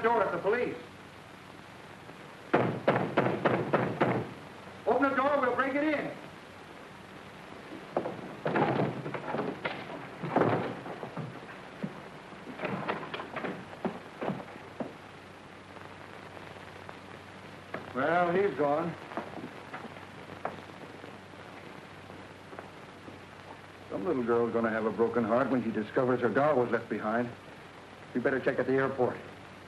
door. It's the police. Open the door. We'll break it in. Well, he's gone. Some little girl's gonna have a broken heart when she discovers her doll was left behind. We better check at the airport.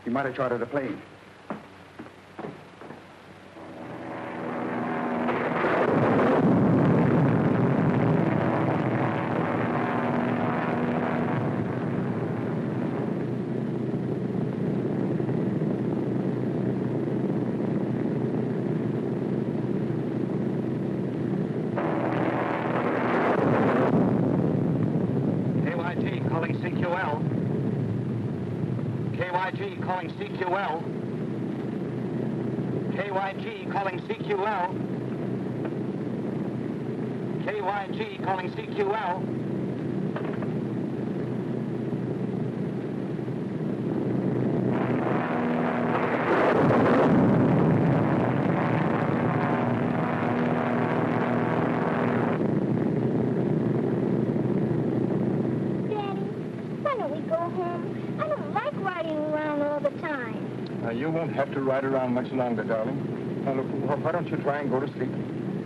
He might have chartered a plane. Calling CQL. KYG calling CQL. KYG calling CQL. You won't have to ride around much longer, darling. Now, look, why don't you try and go to sleep?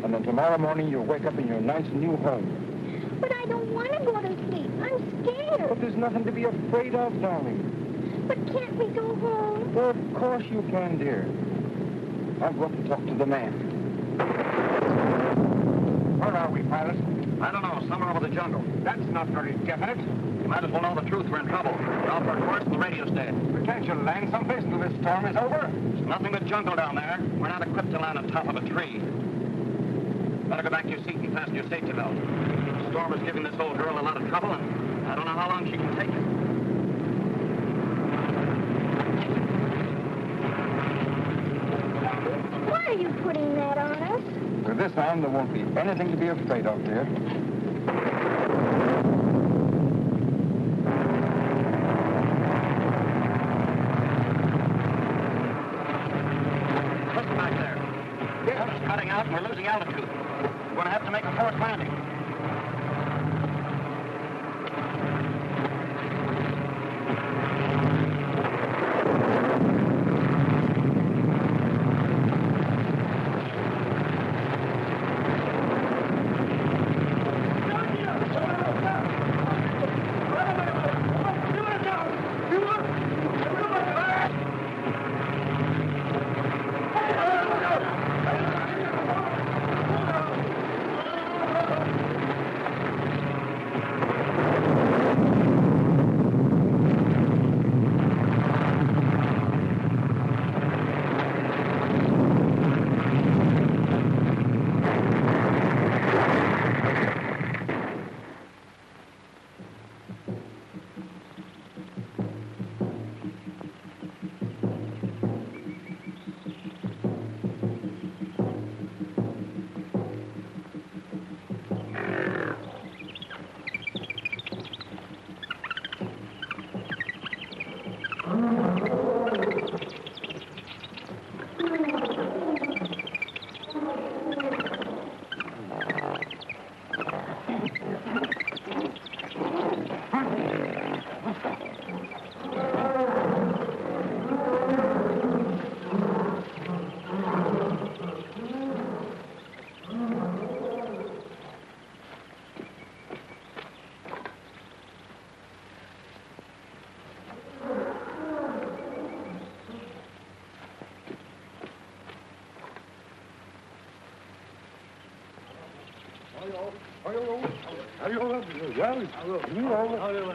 And then tomorrow morning you'll wake up in your nice new home. But I don't want to go to sleep. I'm scared. But there's nothing to be afraid of, darling. But can't we go home? Well, of course you can, dear. I'll go up and talk to the man. Where are we, pilot? I don't know. Somewhere over the jungle. That's not very definite. You might as well know the truth. We're in trouble. We're off our course and the radio station. But can't you land someplace until this storm is over? There's nothing but jungle down there. We're not equipped to land on top of a tree. Better go back to your seat and fasten your safety belt. The storm is giving this old girl a lot of trouble, and I don't know how long she can take it. Why are you putting that on us? With this on, there won't be anything to be afraid of, dear. Cutting out and we're losing altitude. We're going to have to make a forced landing.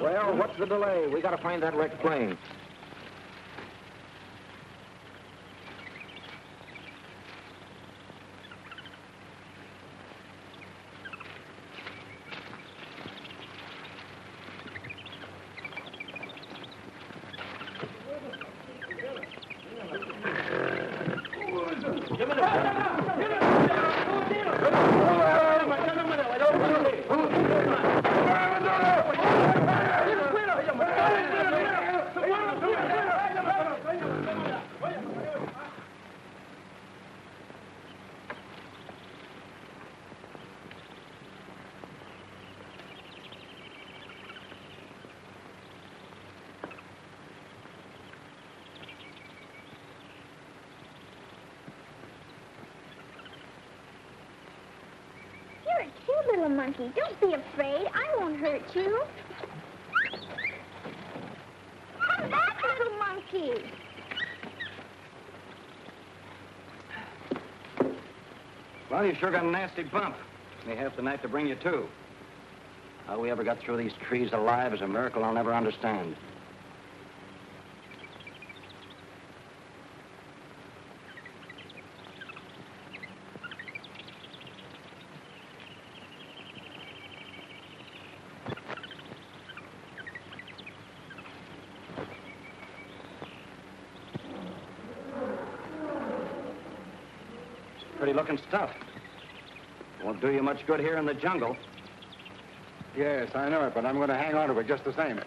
Well, what's the delay? We gotta find that wrecked plane. little monkey. Don't be afraid. I won't hurt you. Come back, little monkey. Well, you sure got a nasty bump. May have the night to bring you to. How we ever got through these trees alive is a miracle I'll never understand. Pretty-looking stuff. Won't do you much good here in the jungle. Yes, I know it, but I'm going to hang on to it just the same.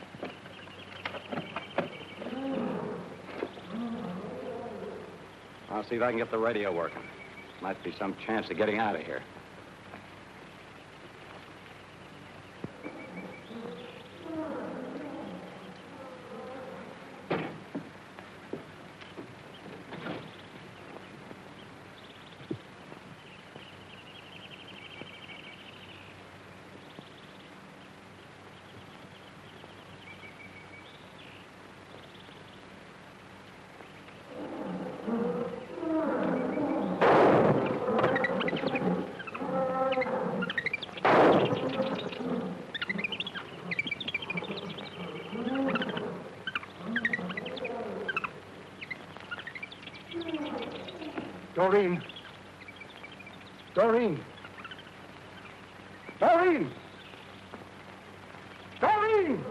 I'll see if I can get the radio working. Might be some chance of getting out of here. Doreen! Doreen! Doreen! Doreen!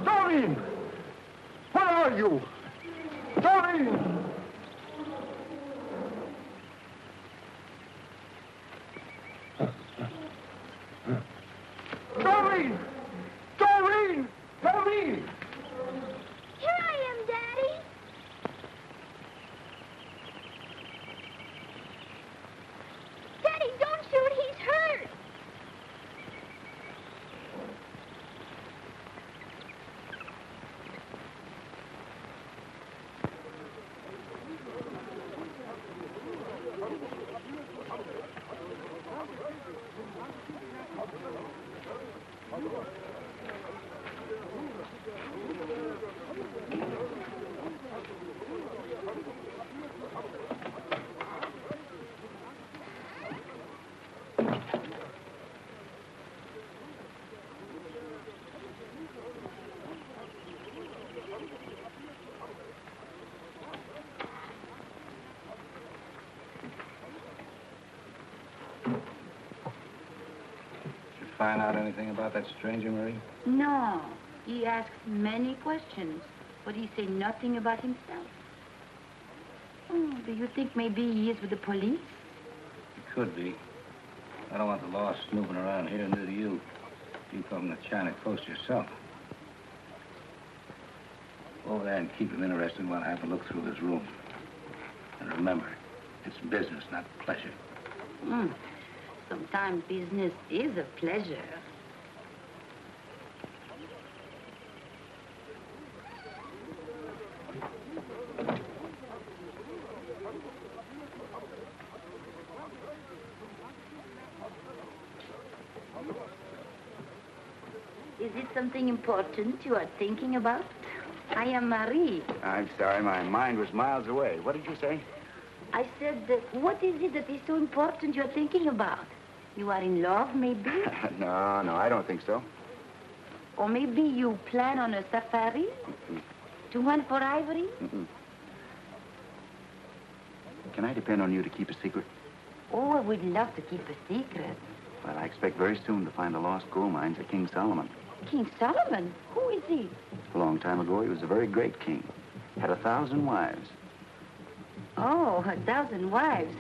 Doreen! Where are you? Doreen! Doreen! Doreen! Doreen! Here I am, Daddy. Daddy, don't shoot. He's hurt. Find out anything about that stranger, Marie? No. He asked many questions, but he said nothing about himself. Oh, do you think maybe he is with the police? It could be. I don't want the law snooping around here, neither do you. You come from the China coast yourself. Go over there and keep him interested while I have a look through this room. And remember, it's business, not pleasure. Sometimes business is a pleasure. Is it something important you are thinking about? I am Marie. I'm sorry, my mind was miles away. What did you say? I said, what is it that is so important you're thinking about? You are in love, maybe? No, I don't think so. Or maybe you plan on a safari? To hunt for ivory? Can I depend on you to keep a secret? Oh, I would love to keep a secret. Well, I expect very soon to find the lost gold mines of King Solomon. King Solomon? Who is he? A long time ago, he was a very great king. Had 1,000 wives. Oh, 1,000 wives.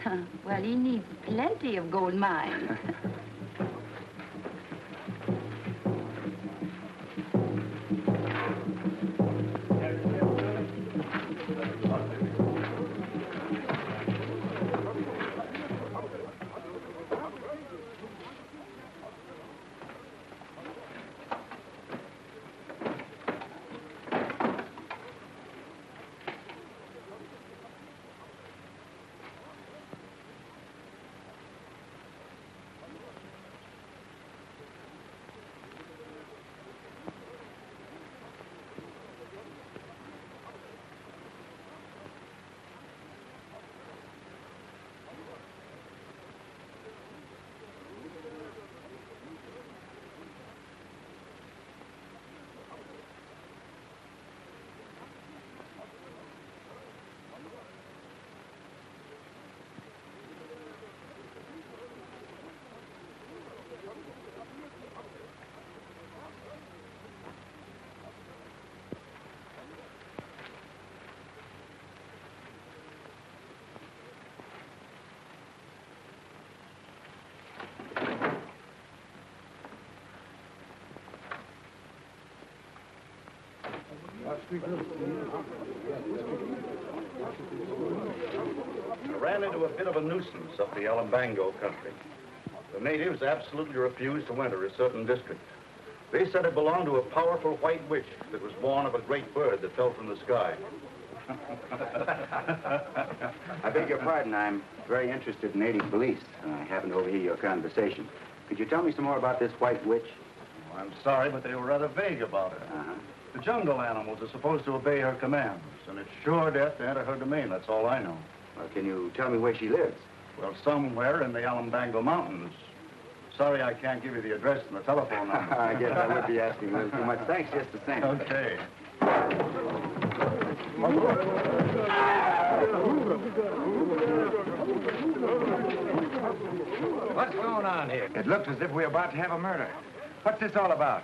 Well, he needs plenty of gold mines. I ran into a bit of a nuisance up the Alambango country. The natives absolutely refused to enter a certain district. They said it belonged to a powerful white witch that was born of a great bird that fell from the sky. I beg your pardon. I'm very interested in native beliefs, and I happen to overhear your conversation. Could you tell me some more about this white witch? Well, I'm sorry, but they were rather vague about it. The jungle animals are supposed to obey her commands, and it's sure death to enter her domain. That's all I know. Well, can you tell me where she lives? Well, somewhere in the Alambango Mountains. Sorry I can't give you the address and the telephone number. I guess I would be asking a little too much. Thanks just the same. Okay. What's going on here? It looks as if we're about to have a murder. What's this all about?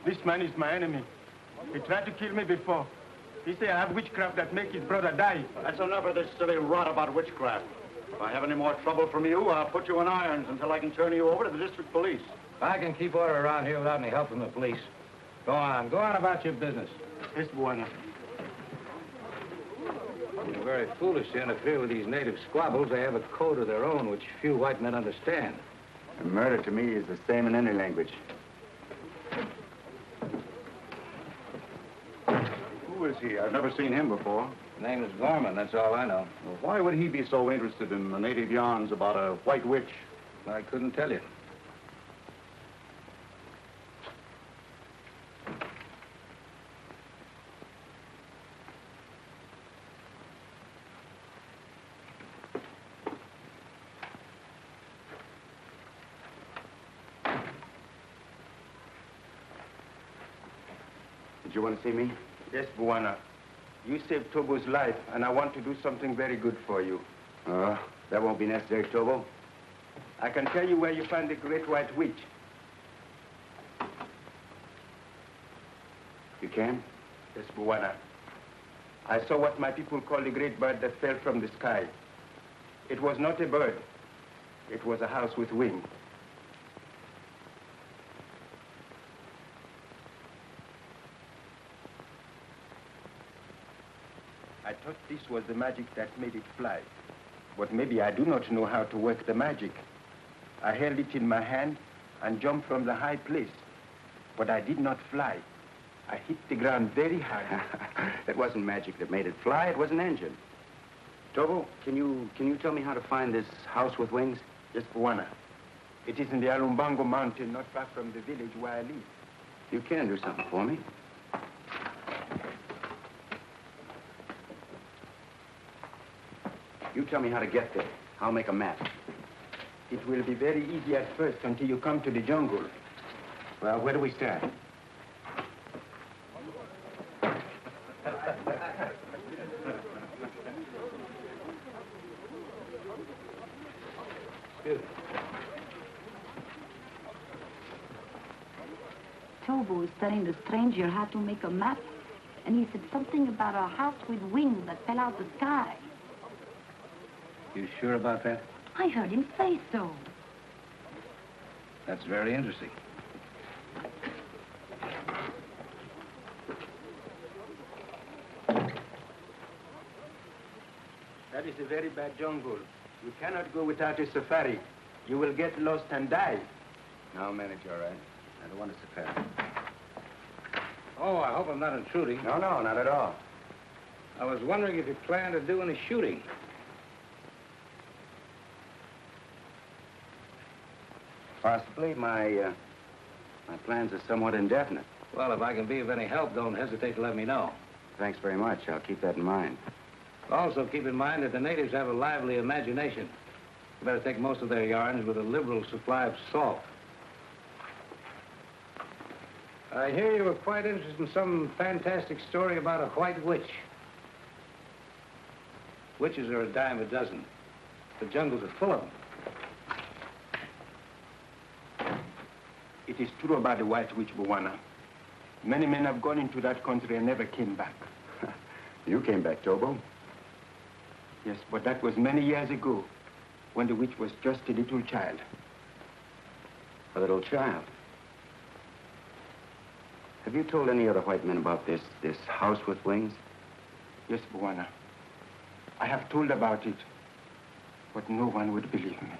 This man is my enemy. He tried to kill me before. He said I have witchcraft that make his brother die. That's enough of this silly rot about witchcraft. If I have any more trouble from you, I'll put you in irons until I can turn you over to the district police. I can keep order around here without any help from the police. Go on about your business. Yes, Buona. You're very foolish to interfere with these native squabbles. They have a code of their own which few white men understand. And murder to me is the same in any language. Who is he? I've never seen him before. His name is Gorman, that's all I know. Well, why would he be so interested in the native yarns about a white witch? I couldn't tell you. Did you want to see me? Yes, Buona. You saved Tobo's life, and I want to do something very good for you. That won't be necessary, Tobo. I can tell you where you find the great white witch. You can? Yes, Buona. I saw what my people call the great bird that fell from the sky. It was not a bird. It was a house with wings. I thought this was the magic that made it fly. But maybe I do not know how to work the magic. I held it in my hand and jumped from the high place. But I did not fly. I hit the ground very hard. It wasn't magic that made it fly. It was an engine. Tobo, can you tell me how to find this house with wings? Yes, Buona. It is in the Alumbango mountain, not far from the village where I live. You can do something for me. You tell me how to get there. I'll make a map. It will be very easy at first until you come to the jungle. Well, where do we start? Tobo was telling the stranger how to make a map, and he said something about a house with wings that fell out the sky. You sure about that? I heard him say so. That's very interesting. That is a very bad jungle. You cannot go without a safari. You will get lost and die. No, I'll manage all right. I don't want to safari. Oh, I hope I'm not intruding. No, not at all. I was wondering if you plan to do any shooting. Possibly. My plans are somewhat indefinite. Well, if I can be of any help, don't hesitate to let me know. Thanks very much. I'll keep that in mind. Also, keep in mind that the natives have a lively imagination. You better take most of their yarns with a liberal supply of salt. I hear you were quite interested in some fantastic story about a white witch. Witches are a dime a dozen. The jungles are full of them. It is true about the White Witch, Bwana. Many men have gone into that country and never came back. You came back, Tobo. Yes, but that was many years ago, when the witch was just a little child. A little child. Have you told any other white men about this house with wings? Yes, Bwana. I have told about it, but no one would believe me.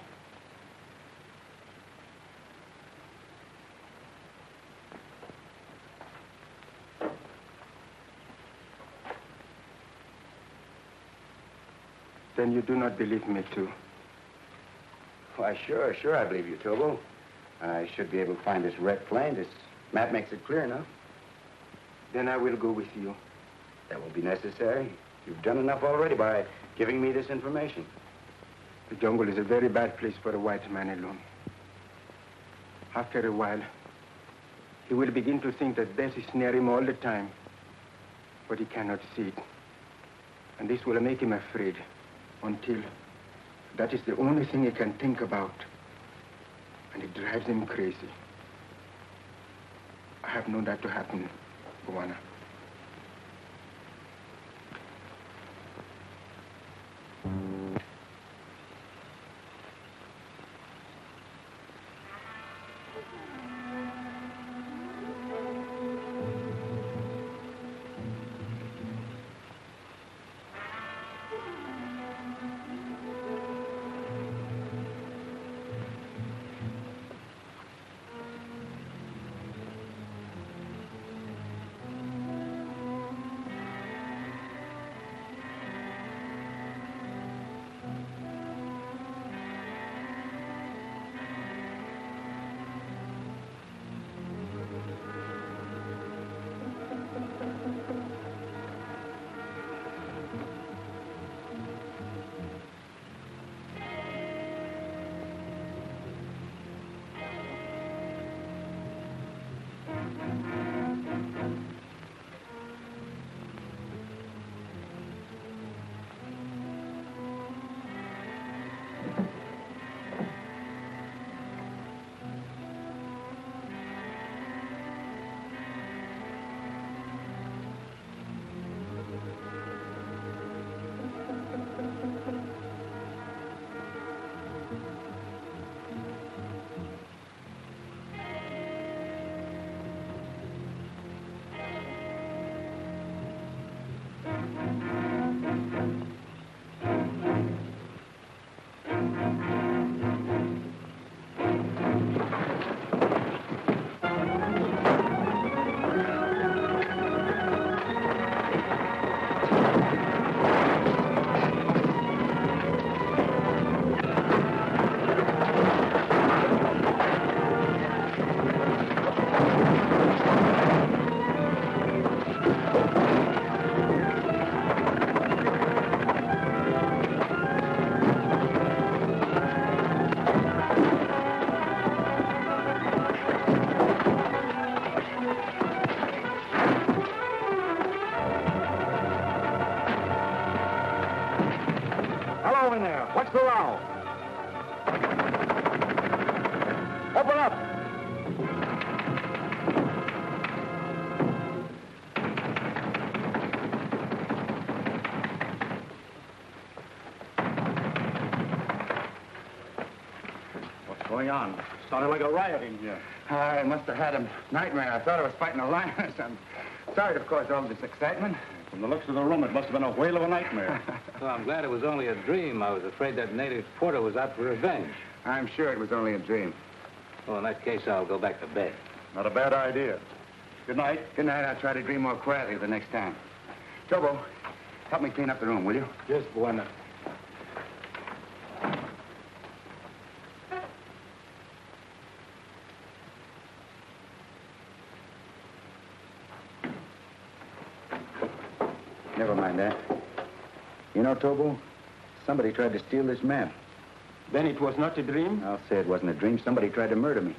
Then you do not believe me, too. Why, sure I believe you, Tobo. I should be able to find this wrecked plane. This map makes it clear enough. Then I will go with you. That won't be necessary. You've done enough already by giving me this information. The jungle is a very bad place for a white man alone. After a while, he will begin to think that death is near him all the time, but he cannot see it. And this will make him afraid until that is the only thing he can think about. And it drives him crazy. I have known that to happen, Bwana. corral. Open up. What's going on? Sounded like a riot in here. I must have had a nightmare. I thought I was fighting a lion or something. Sorry to cause all this excitement. From the looks of the room, it must have been a whale of a nightmare. Well, I'm glad it was only a dream. I was afraid that native porter was out for revenge. I'm sure it was only a dream. Well, in that case, I'll go back to bed. Not a bad idea. Good night. Good night. I'll try to dream more quietly the next time. Tobo, help me clean up the room, will you? Yes, Buena. Never mind that. You know, Tobo, somebody tried to steal this map. Then it was not a dream? I'll say it wasn't a dream. Somebody tried to murder me.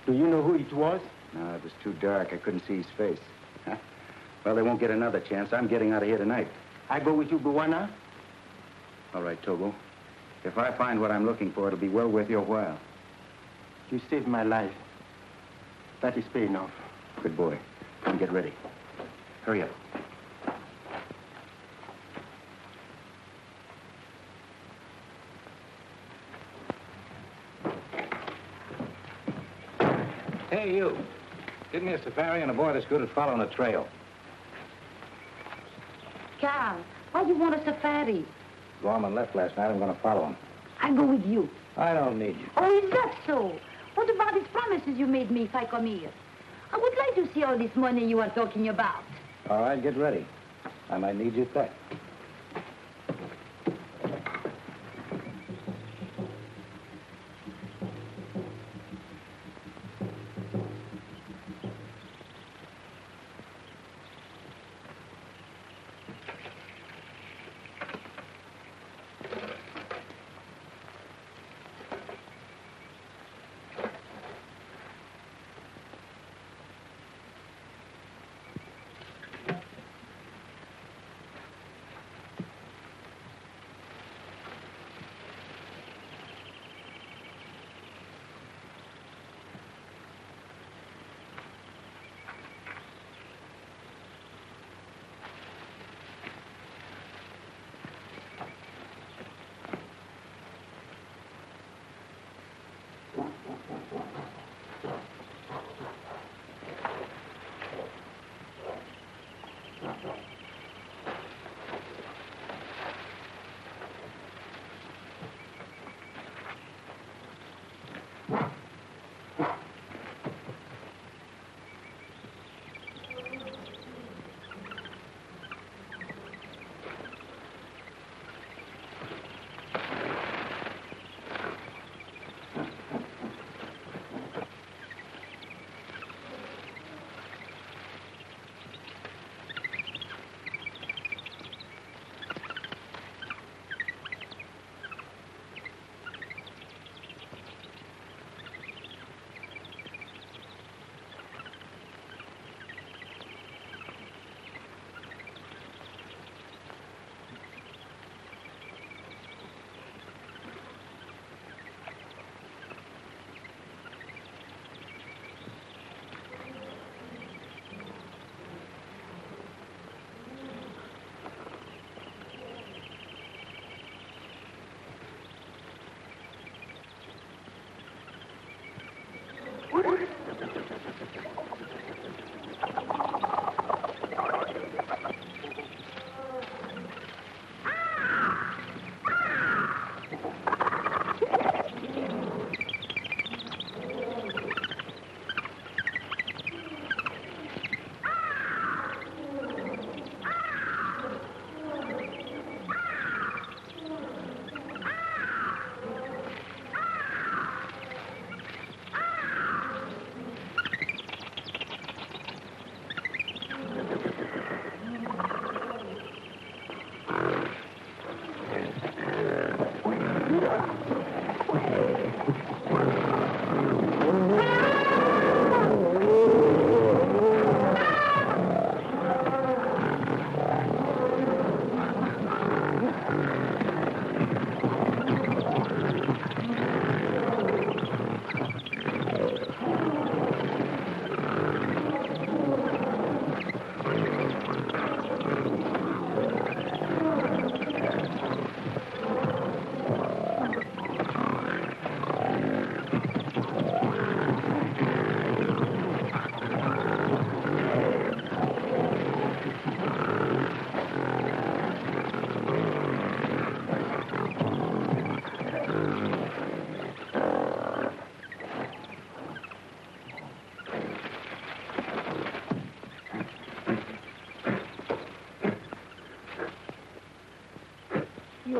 Do you know who it was? No, it was too dark. I couldn't see his face. Well, they won't get another chance. I'm getting out of here tonight. I go with you, Buwana? All right, Tobo. If I find what I'm looking for, it'll be well worth your while. You saved my life. That is paying off. Good boy. Come get ready. Hurry up. Hey, you. Give me a safari and a boy that's good at following a trail. Carl, why you want a safari? Gorman left last night. I'm going to follow him. I go with you. I don't need you. Oh, is that so? What about these promises you made me if I come here? I would like to see all this money you are talking about. All right, get ready. I might need you back.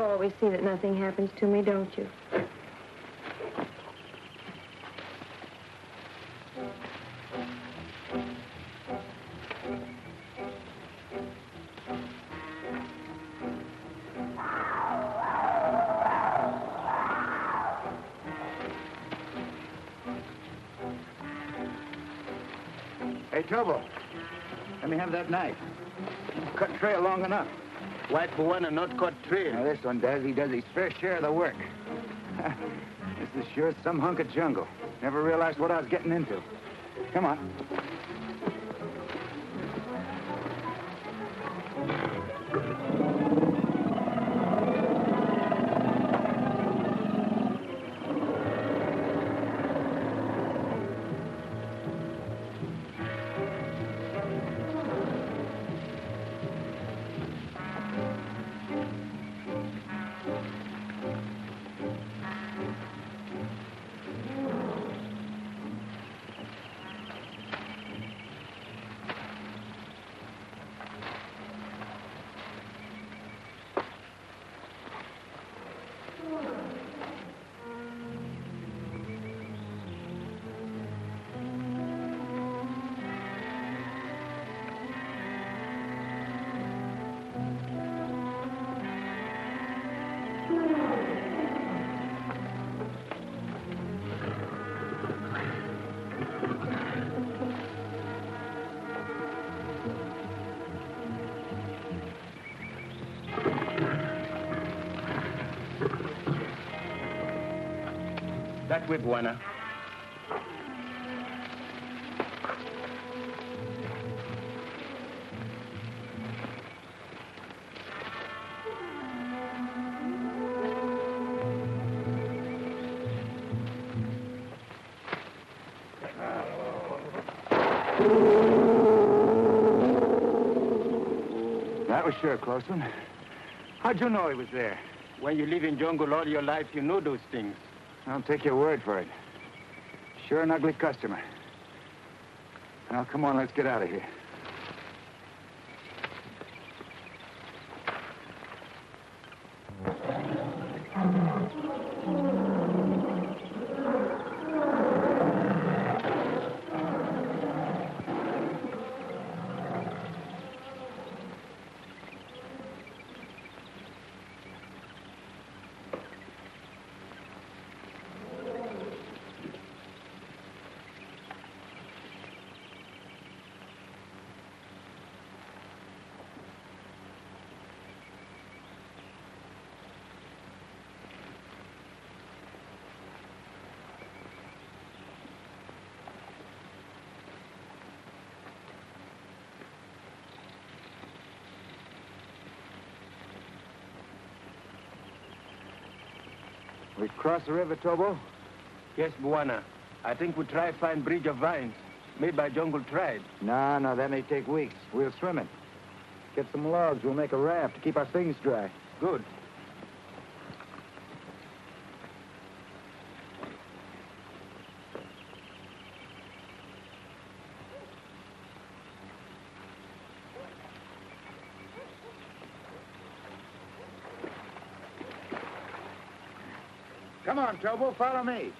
always see that nothing happens to me, don't you? Hey, Tobo, let me have that knife. Cut trail long enough. White Buwana not cut trail. Now, this one does. He does his fair share of the work. This is sure some hunk of jungle. Never realized what I was getting into. Come on. That way, Buwana. That was sure a close one. How'd you know he was there? When you live in jungle all your life, you know those things. I'll take your word for it. Sure an ugly customer. Now, come on, let's get out of here. We cross the river, Tobo? Yes, Buwana. I think we try find bridge of vines made by jungle tribe. No, that may take weeks. We'll swim it. Get some logs. We'll make a raft to keep our things dry. Good. Come on, Tobo, follow me.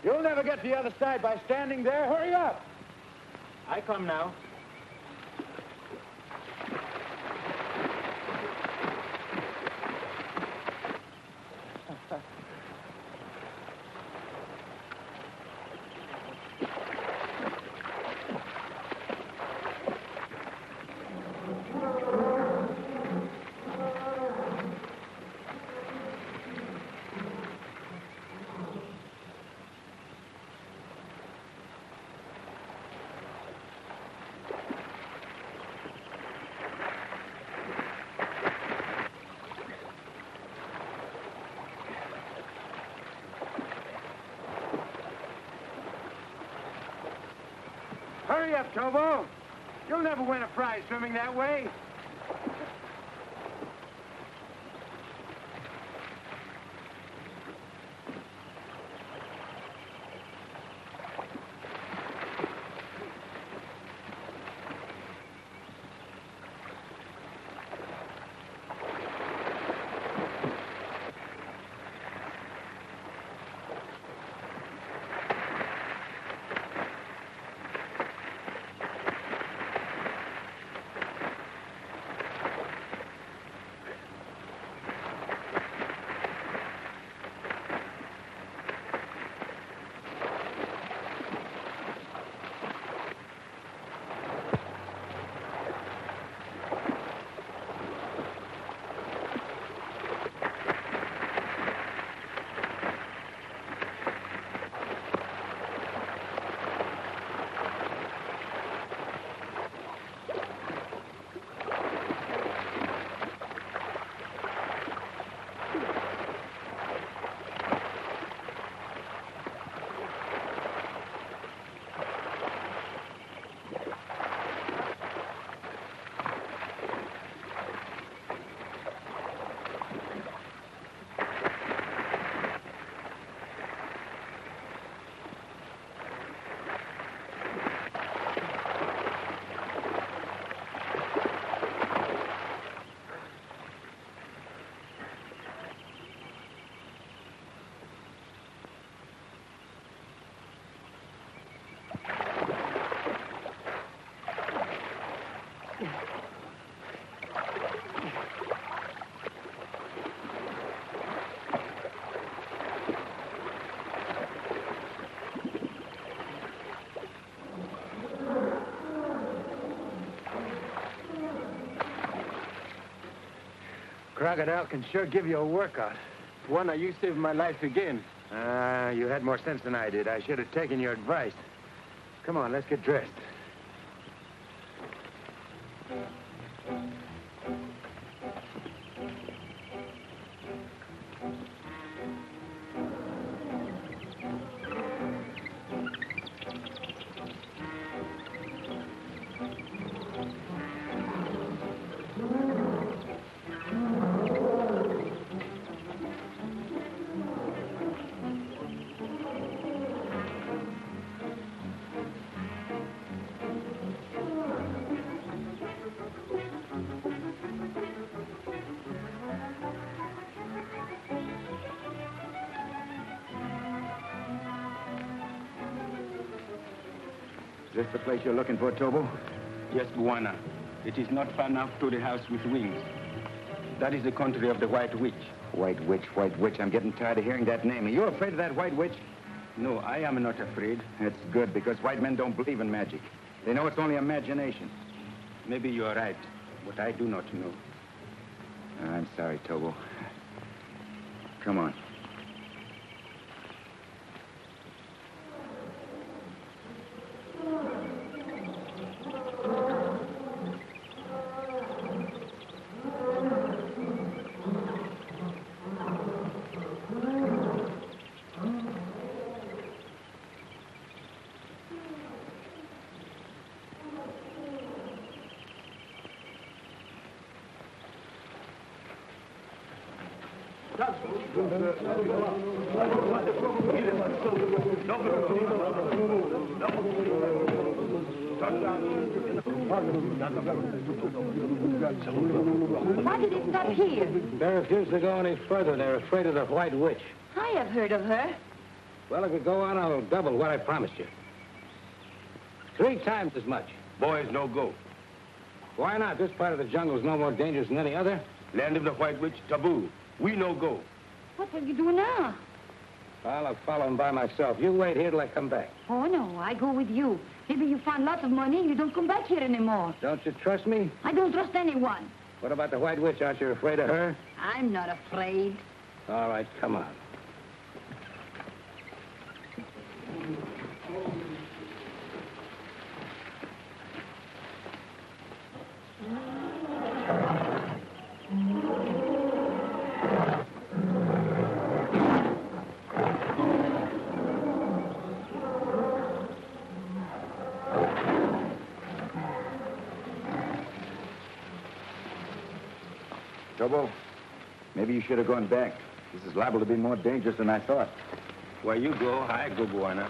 You'll never get to the other side by standing there. Hurry up. I come now. Hurry up, Tobo. You'll never win a prize swimming that way. Crocodile can sure give you a workout. Juana, you saved my life again. You had more sense than I did. I should have taken your advice. Come on, let's get dressed. Is this the place you're looking for, Tobo? Yes, Buana. It is not far enough to the house with wings. That is the country of the White Witch. White Witch, White Witch. I'm getting tired of hearing that name. Are you afraid of that White Witch? No, I am not afraid. That's good, because white men don't believe in magic. They know it's only imagination. Maybe you are right, but I do not know. I'm sorry, Tobo. Come on. Why did it stop here? They refuse to go any further. They're afraid of the White Witch. I have heard of her. Well, if we go on, I'll double what I promised you. 3 times as much. Boys, no go. Why not? This part of the jungle is no more dangerous than any other. Land of the White Witch, taboo. We no go. What will you do now? Well, I'll follow him by myself. You wait here till I come back. Oh, no, I go with you. Maybe you find lots of money and you don't come back here anymore. Don't you trust me? I don't trust anyone. What about the White Witch? Aren't you afraid of her? I'm not afraid. All right, come on. Tobo, maybe you should have gone back. This is liable to be more dangerous than I thought. Where you go, I go, Buana.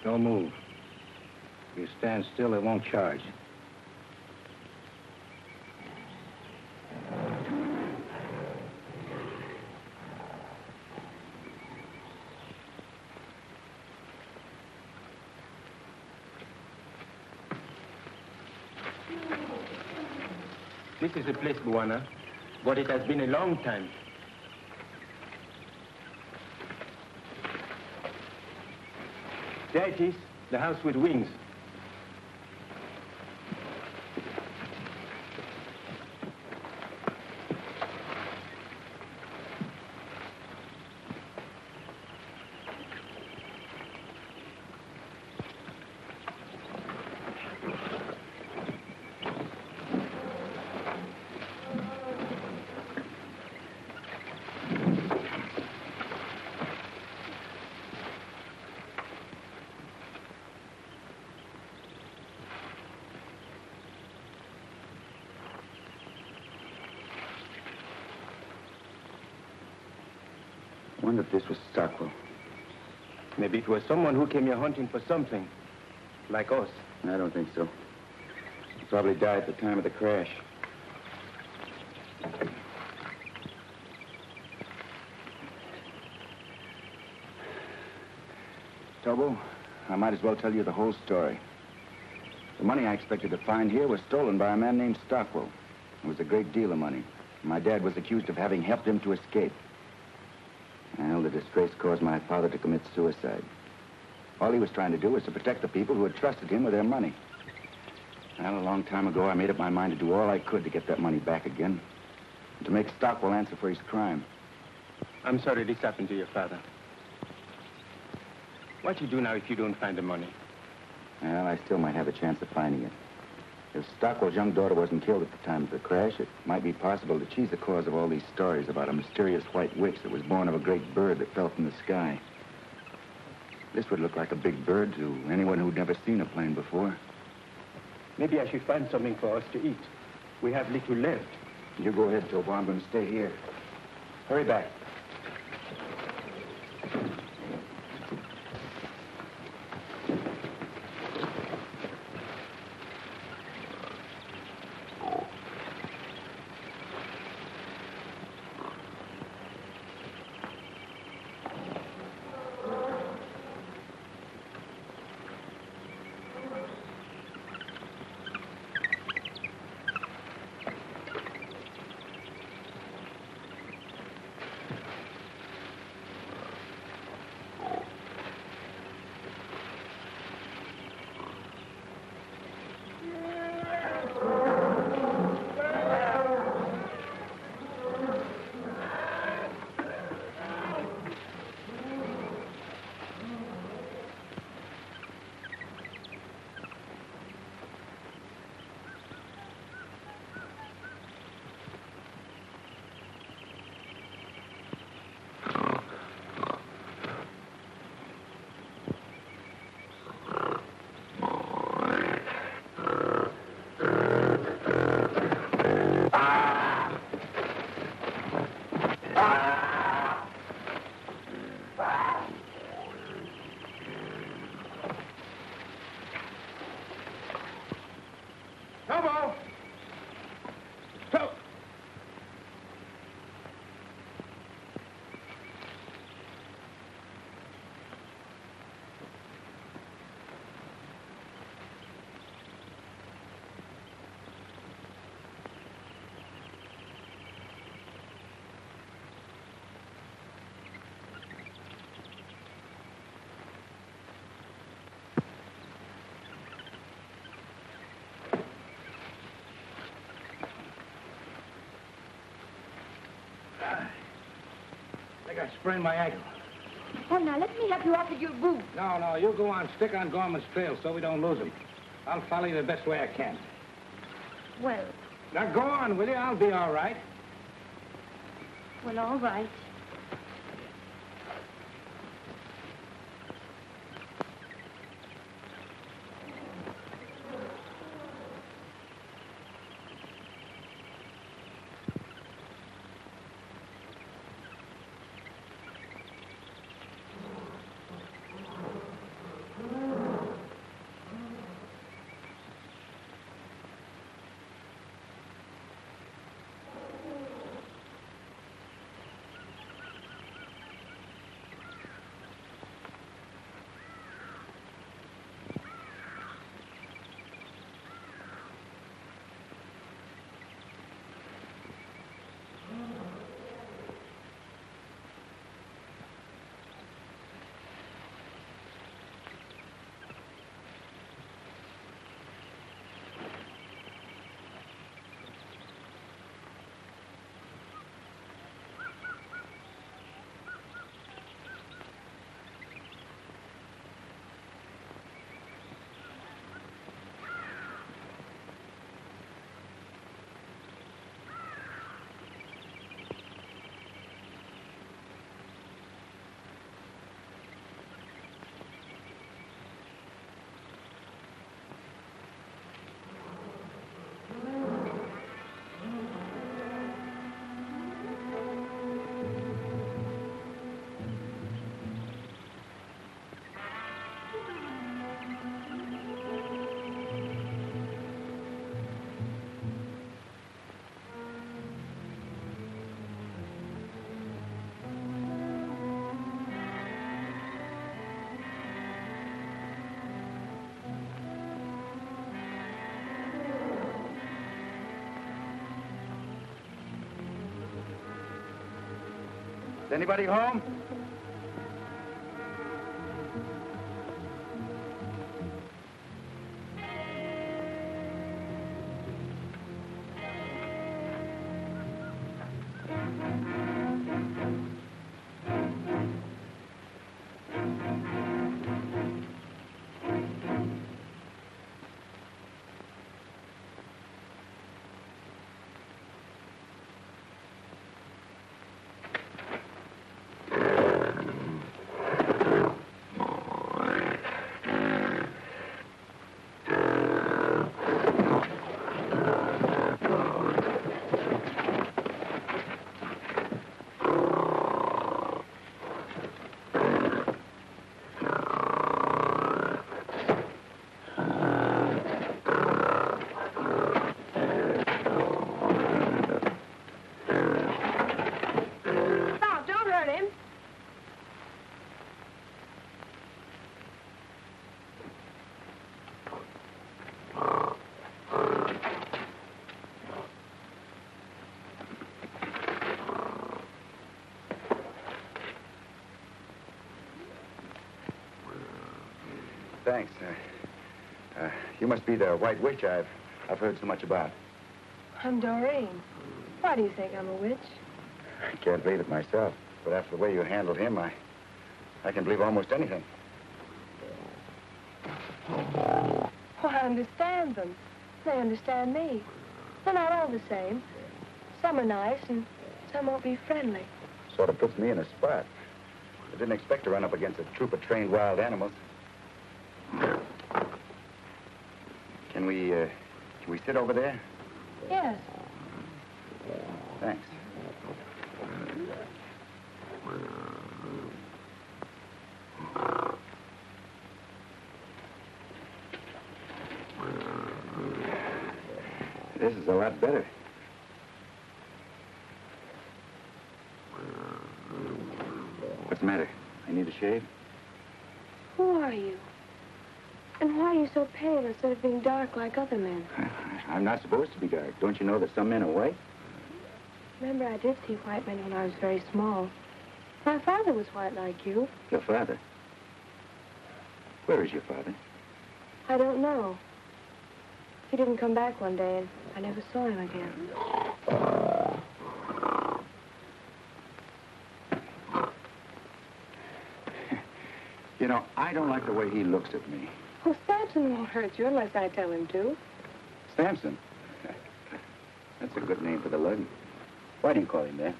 Don't move. If you stand still, it won't charge. This is the place, Buana, but it has been a long time. There it is, the house with wings. I wonder if this was Stockwell. Maybe it was someone who came here hunting for something, like us. I don't think so. He probably died at the time of the crash. Tobo, I might as well tell you the whole story. The money I expected to find here was stolen by a man named Stockwell. It was a great deal of money. My dad was accused of having helped him to escape. Well, the disgrace caused my father to commit suicide. All he was trying to do was to protect the people who had trusted him with their money. Well, a long time ago, I made up my mind to do all I could to get that money back again, and to make Stockwell answer for his crime. I'm sorry this happened to your father. What you do now if you don't find the money? Well, I still might have a chance of finding it. If Stockwell's young daughter wasn't killed at the time of the crash, it might be possible that she's the cause of all these stories about a mysterious white witch that was born of a great bird that fell from the sky. This would look like a big bird to anyone who'd never seen a plane before. Maybe I should find something for us to eat. We have little left. You go ahead, Tobo. I'm going to stay here. Hurry back. I think I sprained my ankle. Oh, now, let me help you off with your boots. No, you go on. Stick on Gorman's trail so we don't lose him. I'll follow you the best way I can. Well, Now, go on, will you? I'll be all right. well, all right. Is anybody home? Thanks. You must be the White Witch I've heard so much about. I'm Doreen. Why do you think I'm a witch? I can't believe it myself, but after the way you handled him, I can believe almost anything. Well, I understand them. They understand me. They're not all the same. Some are nice, and some won't be friendly. Sort of puts me in a spot. I didn't expect to run up against a troop of trained wild animals. Can we sit over there? Yes. Thanks. This is a lot better. What's the matter? I need a shave? Who are you? And why are you so pale instead of being dark like other men? I'm not supposed to be dark. Don't you know that some men are white? Remember, I did see white men when I was very small. My father was white like you. Your father? Where is your father? I don't know. He didn't come back one day, and I never saw him again. You know, I don't like the way he looks at me. Well, Samson won't hurt you unless I tell him to. Samson? That's a good name for the lug. Why do you call him that?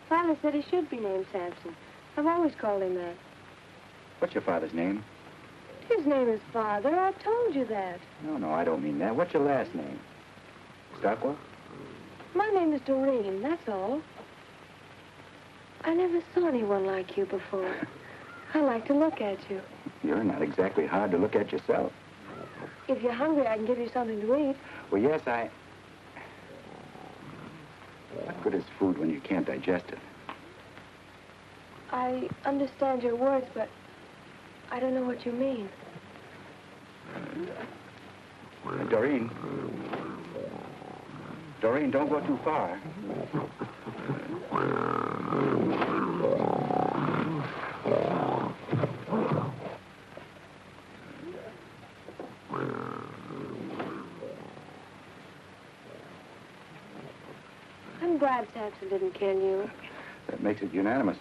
Father said he should be named Samson. I've always called him that. What's your father's name? His name is Father. I told you that. No, I don't mean that. What's your last name? Stockwell? My name is Doreen, that's all. I never saw anyone like you before. I like to look at you. You're not exactly hard to look at yourself. If you're hungry, I can give you something to eat. Well, yes, What good is food when you can't digest it? I understand your words, but I don't know what you mean. Doreen. Doreen, don't go too far. I'm glad Samson didn't kill you. That makes it unanimous.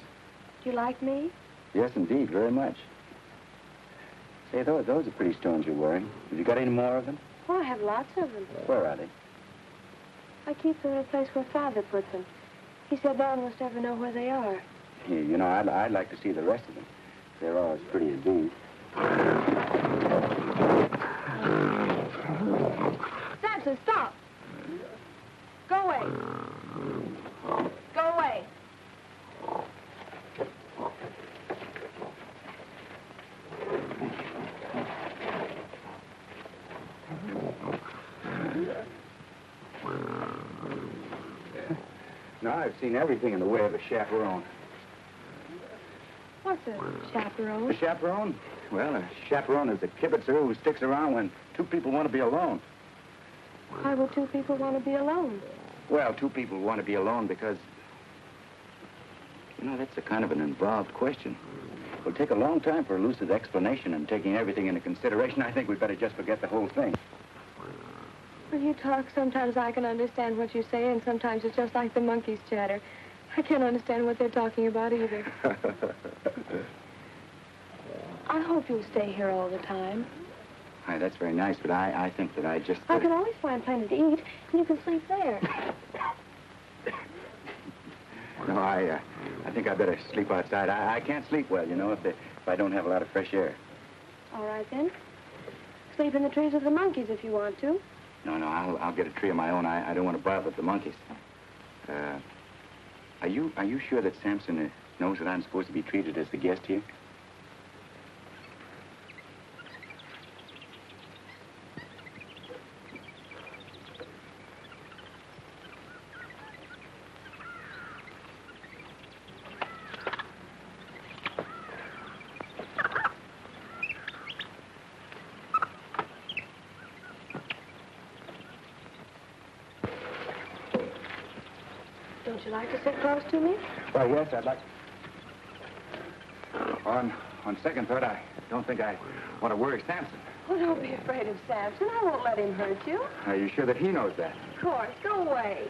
You like me? Yes, indeed, very much. Say, those are pretty stones you're wearing. Have you got any more of them? Oh, I have lots of them. Where are they? I keep them in a place where Father put them. He said no one must ever know where they are. Yeah, you know, I'd like to see the rest of them. They're all as pretty as these. Samson, stop! Go away. Go away. Now, I've seen everything in the way of a chaperone. What's a chaperone? A chaperone? Well, a chaperone is a kibitzer who sticks around when two people want to be alone. Why would two people want to be alone? Well, two people want to be alone because... You know, that's a kind of an involved question. It'll take a long time for a lucid explanation, and taking everything into consideration, I think we'd better just forget the whole thing. When you talk, sometimes I can understand what you say, and sometimes it's just like the monkeys chatter. I can't understand what they're talking about either. I hope you'll stay here all the time. Hi, that's very nice, but I think that I just... I can always find plenty to eat, and you can sleep there. No, I think I better sleep outside. I can't sleep well, you know, if I don't have a lot of fresh air. All right, then. Sleep in the trees with the monkeys if you want to. No, I'll get a tree of my own. I don't want to bother with the monkeys. Are you sure that Samson knows that I'm supposed to be treated as the guest here? Don't you like to sit close to me? Well, yes, I'd like... On second thought, I don't think I want to worry Samson. Oh, don't be afraid of Samson. I won't let him hurt you. Are you sure that he knows that? Of course. Go away.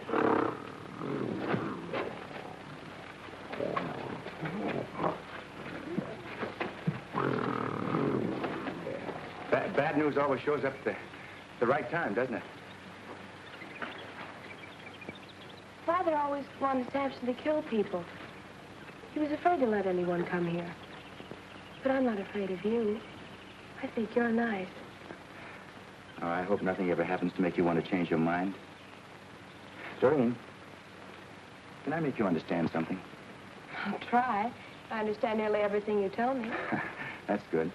Bad news always shows up at the right time, doesn't it? Father always wanted Samson to kill people. He was afraid to let anyone come here. But I'm not afraid of you. I think you're nice. Oh, I hope nothing ever happens to make you want to change your mind. Doreen, can I make you understand something? I'll try. I understand nearly everything you tell me. That's good.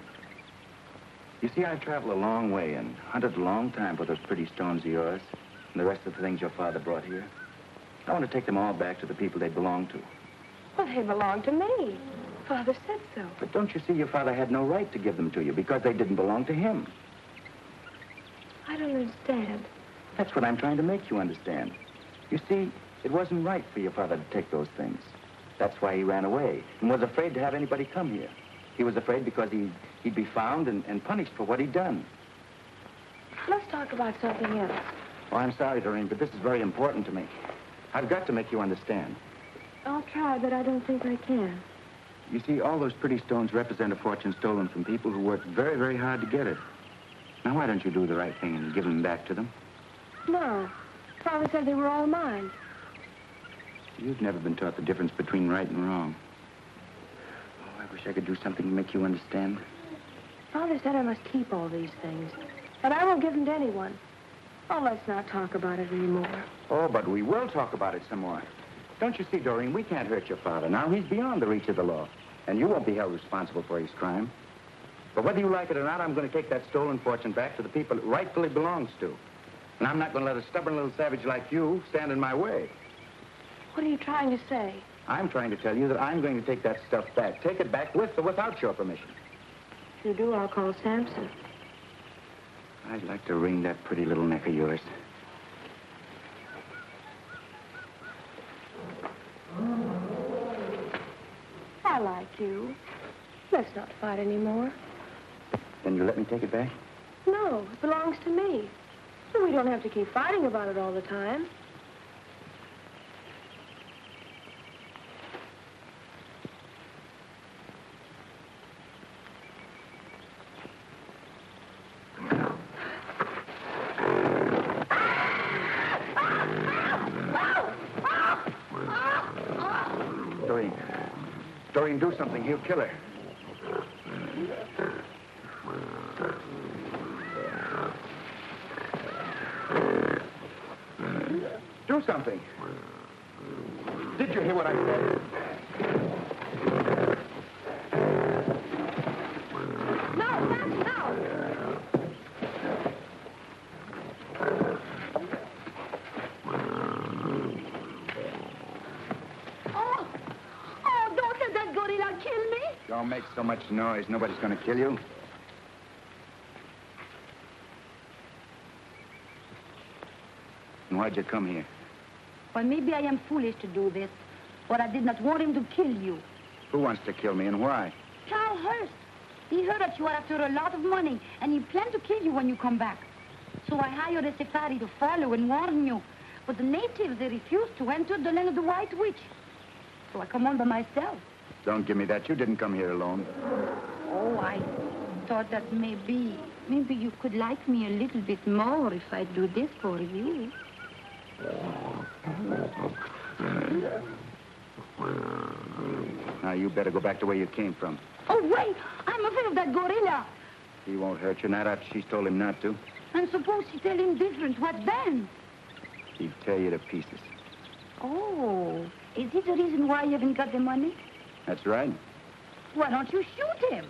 You see, I've traveled a long way and hunted a long time for those pretty stones of yours and the rest of the things your father brought here. I want to take them all back to the people they belong to. Well, they belong to me. Father said so. But don't you see your father had no right to give them to you because they didn't belong to him? I don't understand. That's what I'm trying to make you understand. You see, it wasn't right for your father to take those things. That's why he ran away and was afraid to have anybody come here. He was afraid because he'd be found and punished for what he'd done. Let's talk about something else. Oh, I'm sorry, Doreen, but this is very important to me. I've got to make you understand. I'll try, but I don't think I can. You see, all those pretty stones represent a fortune stolen from people who worked very, very hard to get it. Now, why don't you do the right thing and give them back to them? No. Father said they were all mine. You've never been taught the difference between right and wrong. Oh, I wish I could do something to make you understand. Father said I must keep all these things. But I won't give them to anyone. Oh, let's not talk about it anymore. Oh, but we will talk about it some more. Don't you see, Doreen, we can't hurt your father now. He's beyond the reach of the law. And you won't be held responsible for his crime. But whether you like it or not, I'm going to take that stolen fortune back to the people it rightfully belongs to. And I'm not going to let a stubborn little savage like you stand in my way. What are you trying to say? I'm trying to tell you that I'm going to take that stuff back. Take it back with or without your permission. If you do, I'll call Samson. I'd like to wring that pretty little neck of yours. I like you. Let's not fight anymore. Then you let me take it back? No, it belongs to me. So we don't have to keep fighting about it all the time. Doreen, do something. He'll kill her. Do something. Did you hear what I said? Don't make so much noise. Nobody's going to kill you. And why'd you come here? Well, maybe I am foolish to do this, but I did not want him to kill you. Who wants to kill me and why? Charles Hurst. He heard that you are after a lot of money, and he planned to kill you when you come back. So I hired a safari to follow and warn you. But the natives, they refused to enter the land of the White Witch. So I come on by myself. Don't give me that. You didn't come here alone. Oh, I thought that maybe you could like me a little bit more if I do this for you. Now, you better go back to where you came from. Oh, wait! I'm afraid of that gorilla. He won't hurt you, not after she's told him not to. And suppose she tell him different, what then? He'd tear you to pieces. Oh, is this the reason why you haven't got the money? That's right. Why don't you shoot him?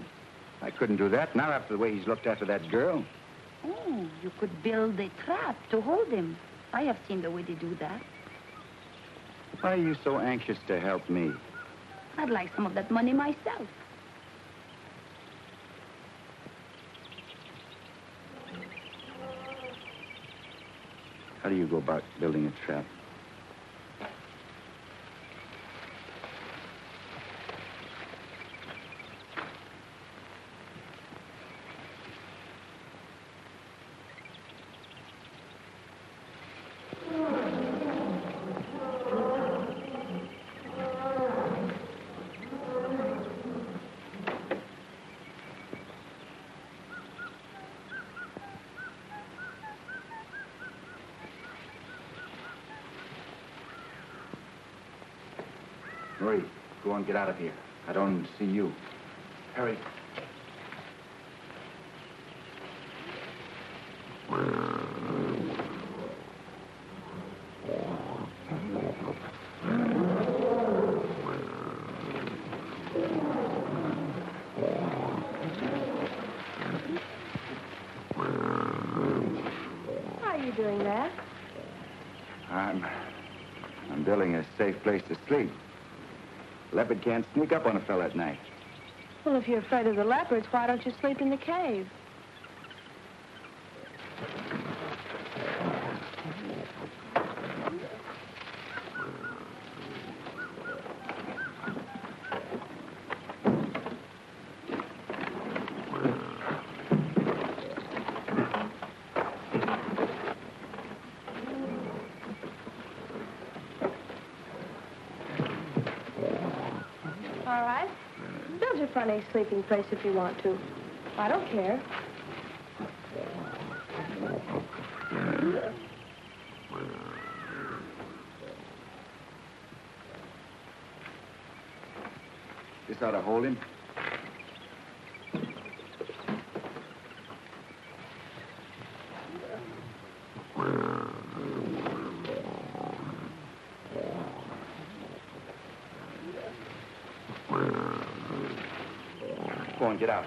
I couldn't do that, not after the way he's looked after that girl. Oh, you could build a trap to hold him. I have seen the way they do that. Why are you so anxious to help me? I'd like some of that money myself. How do you go about building a trap? Hurry. Go on, get out of here. I don't see you. Hurry. Why are you doing that? I'm building a safe place to sleep. Leopard can't sneak up on a fella at night. Well, if you're afraid of the leopards, why don't you sleep in the cave? All right. use your front A sleeping place if you want to. I don't care. This ought to hold him. Go on, get out.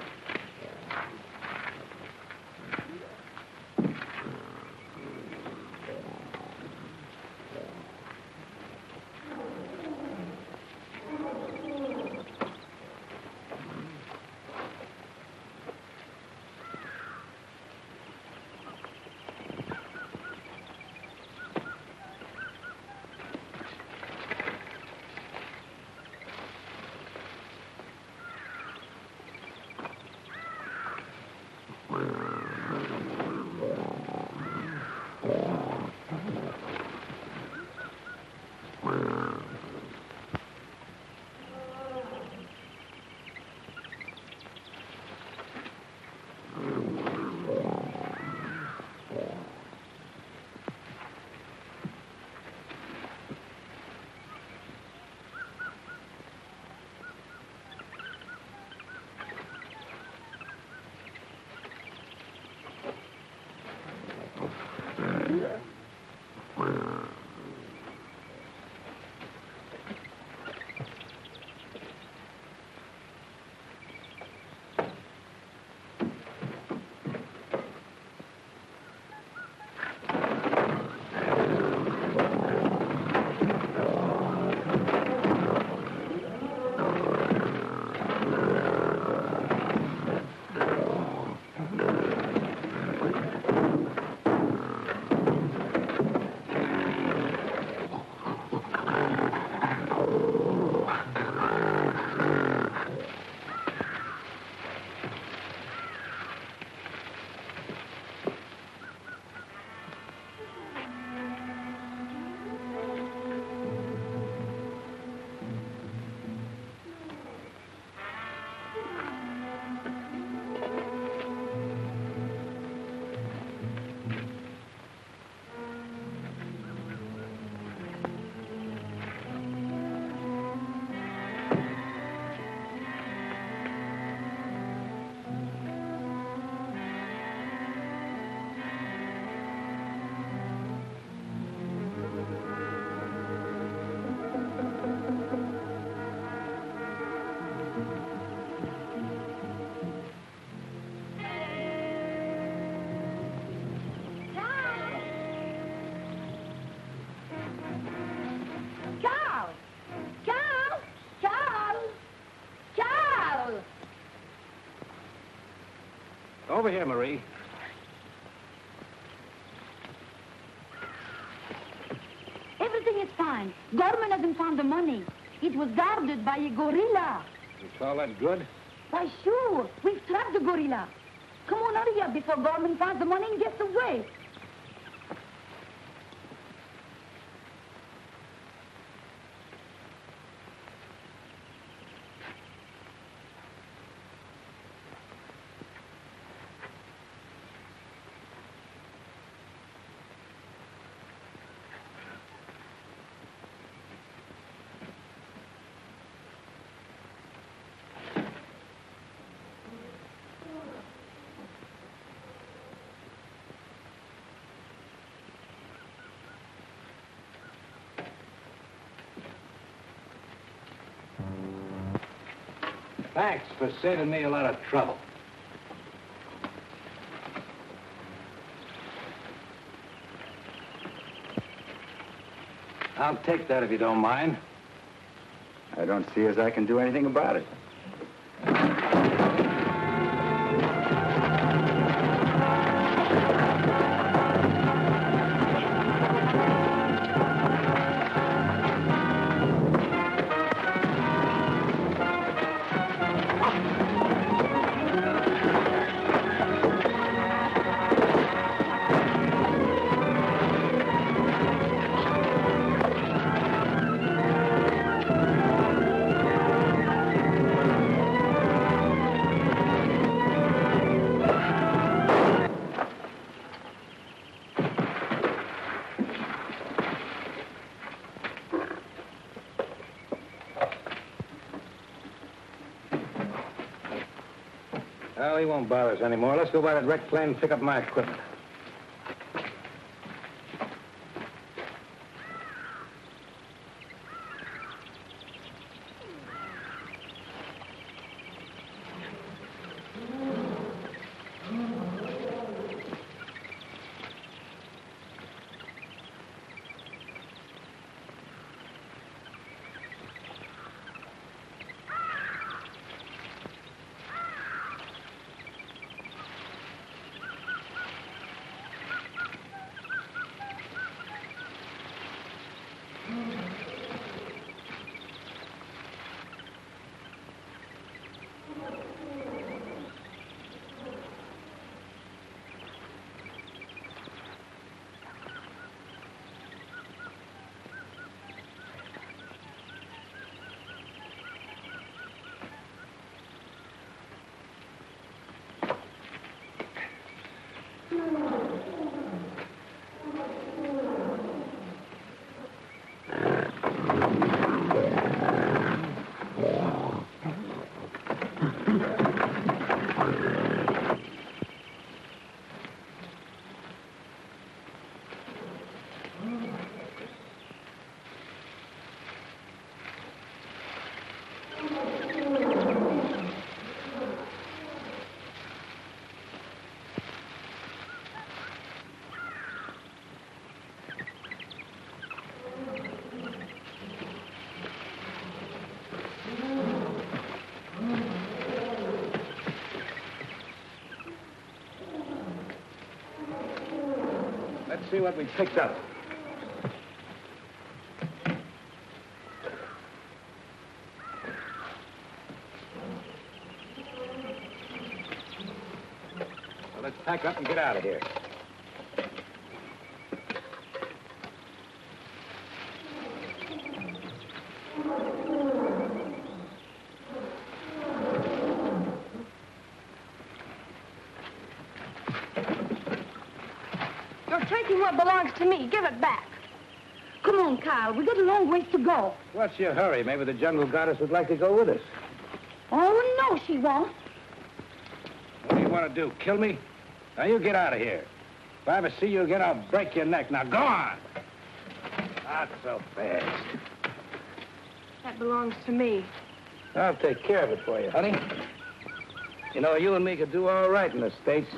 Over here, Marie. Everything is fine. Gorman hasn't found the money. It was guarded by a gorilla. Is all that good? Why, sure. We've trapped the gorilla. Come on, hurry up before Gorman finds the money and gets away. Thanks for saving me a lot of trouble. I'll take that if you don't mind. I don't see as I can do anything about it. Well, he won't bother us anymore. Let's go by that wrecked plane and pick up my equipment. Let's see what we picked up. Well, let's pack up and get out of here. Taking what belongs to me. Give it back. Come on, Carl. We got a long ways to go. What's your hurry? Maybe the jungle goddess would like to go with us. Oh, no, she won't. What do you want to do, kill me? Now, you get out of here. If I ever see you again, I'll break your neck. Now, go on. Not so fast. That belongs to me. I'll take care of it for you, honey. You know, you and me could do all right in the States.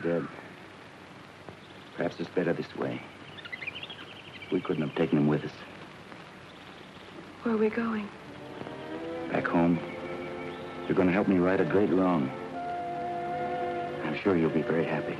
Dead. Perhaps it's better this way. We couldn't have taken him with us. Where are we going? Back home. You're going to help me right a great wrong. I'm sure you'll be very happy.